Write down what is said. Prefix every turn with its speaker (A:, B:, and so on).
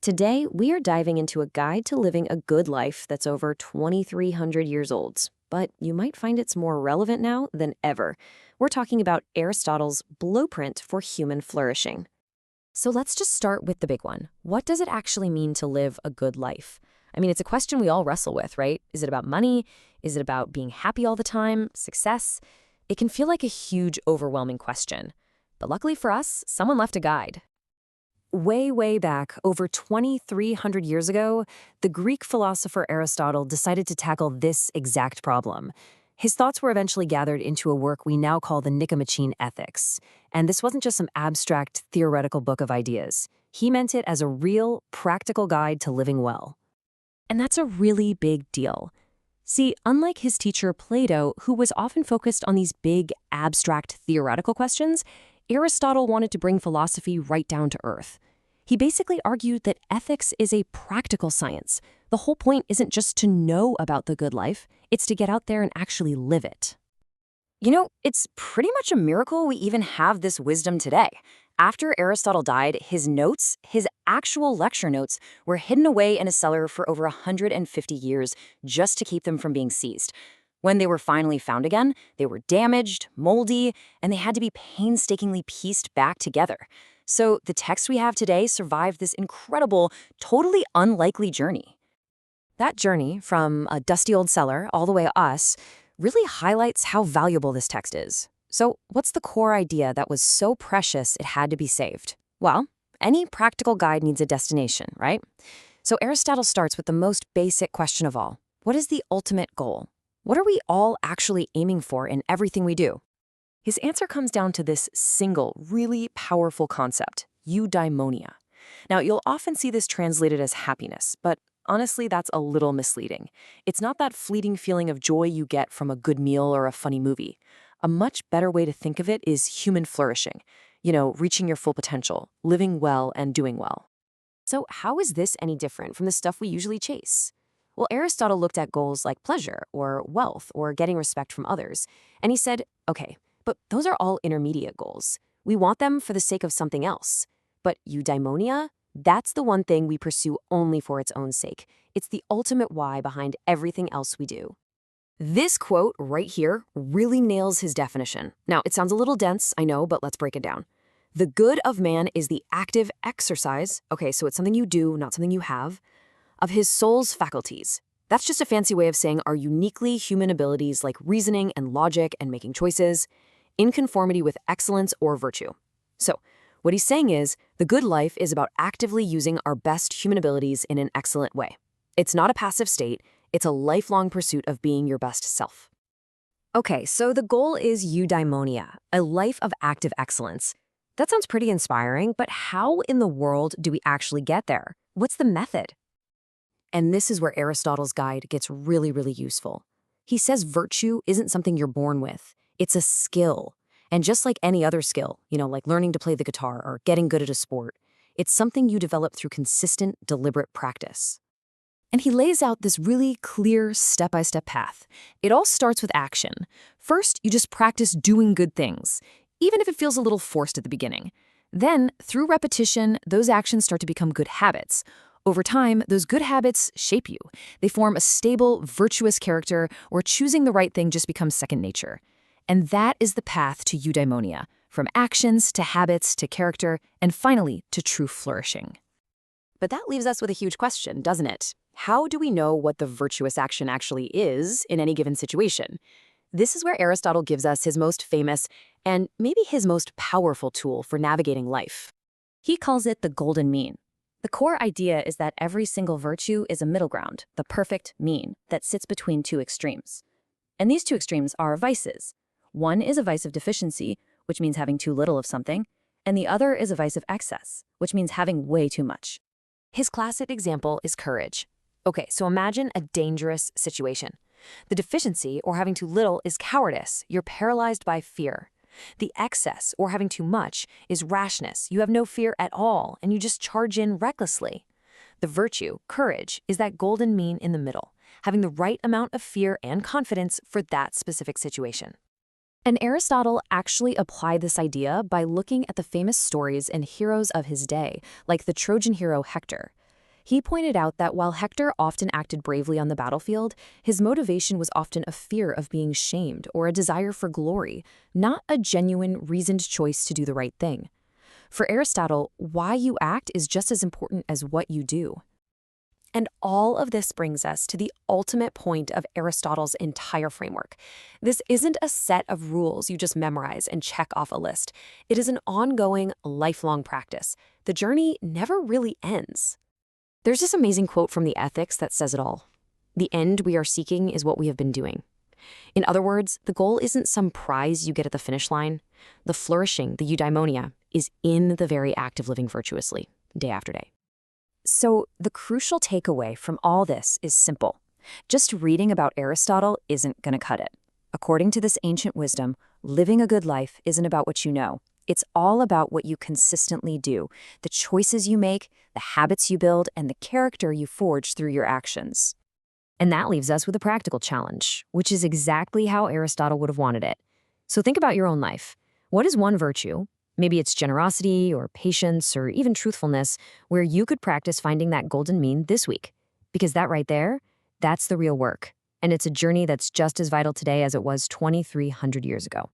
A: Today, we are diving into a guide to living a good life that's over 2,300 years old, but you might find it's more relevant now than ever. We're talking about Aristotle's blueprint for human flourishing. So let's just start with the big one. What does it actually mean to live a good life? I mean, it's a question we all wrestle with, right? Is it about money? Is it about being happy all the time? Success? It can feel like a huge, overwhelming question. But luckily for us, someone left a guide. Way back, over 2,300 years ago, the Greek philosopher Aristotle decided to tackle this exact problem. His thoughts were eventually gathered into a work we now call the Nicomachean Ethics. And this wasn't just some abstract, theoretical book of ideas. He meant it as a real, practical guide to living well. And that's a really big deal. See, unlike his teacher Plato, who was often focused on these big, abstract, theoretical questions, Aristotle wanted to bring philosophy right down to earth. He basically argued that ethics is a practical science. The whole point isn't just to know about the good life, it's to get out there and actually live it. You know, it's pretty much a miracle we even have this wisdom today. After Aristotle died, his notes, his actual lecture notes, were hidden away in a cellar for over 150 years just to keep them from being seized. When they were finally found again, they were damaged, moldy, and they had to be painstakingly pieced back together. So the text we have today survived this incredible, totally unlikely journey. That journey, from a dusty old cellar all the way to us, really highlights how valuable this text is. So what's the core idea that was so precious it had to be saved? Well, any practical guide needs a destination, right? So Aristotle starts with the most basic question of all. What is the ultimate goal? What are we all actually aiming for in everything we do? His answer comes down to this single, really powerful concept, eudaimonia. Now, you'll often see this translated as happiness, but honestly, that's a little misleading. It's not that fleeting feeling of joy you get from a good meal or a funny movie. A much better way to think of it is human flourishing. Reaching your full potential, living well and doing well. So how is this any different from the stuff we usually chase? Well, Aristotle looked at goals like pleasure or wealth or getting respect from others, and he said, okay, but those are all intermediate goals. We want them for the sake of something else. But eudaimonia, that's the one thing we pursue only for its own sake. It's the ultimate why behind everything else we do. This quote right here really nails his definition. Now, it sounds a little dense, I know, but let's break it down. The good of man is the active exercise, okay, so it's something you do, not something you have, of his soul's faculties. That's just a fancy way of saying our uniquely human abilities like reasoning and logic and making choices, in conformity with excellence or virtue. So, what he's saying is, the good life is about actively using our best human abilities in an excellent way. It's not a passive state, it's a lifelong pursuit of being your best self. Okay, so the goal is eudaimonia, a life of active excellence. That sounds pretty inspiring, but how in the world do we actually get there? What's the method? And this is where Aristotle's guide gets really useful. He says virtue isn't something you're born with. It's a skill. And just like any other skill, like learning to play the guitar or getting good at a sport, it's something you develop through consistent, deliberate practice. And he lays out this really clear step-by-step path. It all starts with action. First, you just practice doing good things, even if it feels a little forced at the beginning. Then, through repetition, those actions start to become good habits. Over time, those good habits shape you. They form a stable, virtuous character, where choosing the right thing just becomes second nature. And that is the path to eudaimonia, from actions to habits to character, and finally to true flourishing. But that leaves us with a huge question, doesn't it? How do we know what the virtuous action actually is in any given situation? This is where Aristotle gives us his most famous and maybe his most powerful tool for navigating life. He calls it the golden mean. The core idea is that every single virtue is a middle ground, the perfect mean, that sits between two extremes. And these two extremes are vices. One is a vice of deficiency, which means having too little of something, and the other is a vice of excess, which means having way too much. His classic example is courage. Okay, so imagine a dangerous situation. The deficiency, or having too little, is cowardice. You're paralyzed by fear. The excess, or having too much, is rashness. You have no fear at all, and you just charge in recklessly. The virtue, courage, is that golden mean in the middle, having the right amount of fear and confidence for that specific situation. And Aristotle actually applied this idea by looking at the famous stories and heroes of his day, like the Trojan hero Hector.
B: He pointed out that while Hector often acted bravely on the battlefield, his motivation was often a fear of being shamed or a desire for glory, not a genuine, reasoned choice to do the right thing. For Aristotle, why you act is just as important as what you do. And all of this brings us to the ultimate point of Aristotle's entire framework. This isn't a set of rules you just memorize and check off a list. It is an ongoing, lifelong practice. The journey never really ends. There's this amazing quote from the Ethics that says it all. The end we are seeking is what we have been doing. In other words, the goal isn't some prize you get at the finish line. The flourishing, the eudaimonia, is in the very act of living virtuously, day after day. So the crucial takeaway from all this is simple. Just reading about Aristotle isn't going to cut it. According to this ancient wisdom, living a good life isn't about what you know. It's all about what you consistently do, the choices you make, the habits you build, and the character you forge through your actions. And that leaves us with a practical challenge, which is exactly how Aristotle would have wanted it. So think about your own life. What is one virtue? Maybe it's generosity or patience or even truthfulness where you could practice finding that golden mean this week. Because that right there, that's the real work. And it's a journey that's just as vital today as it was 2,300 years ago.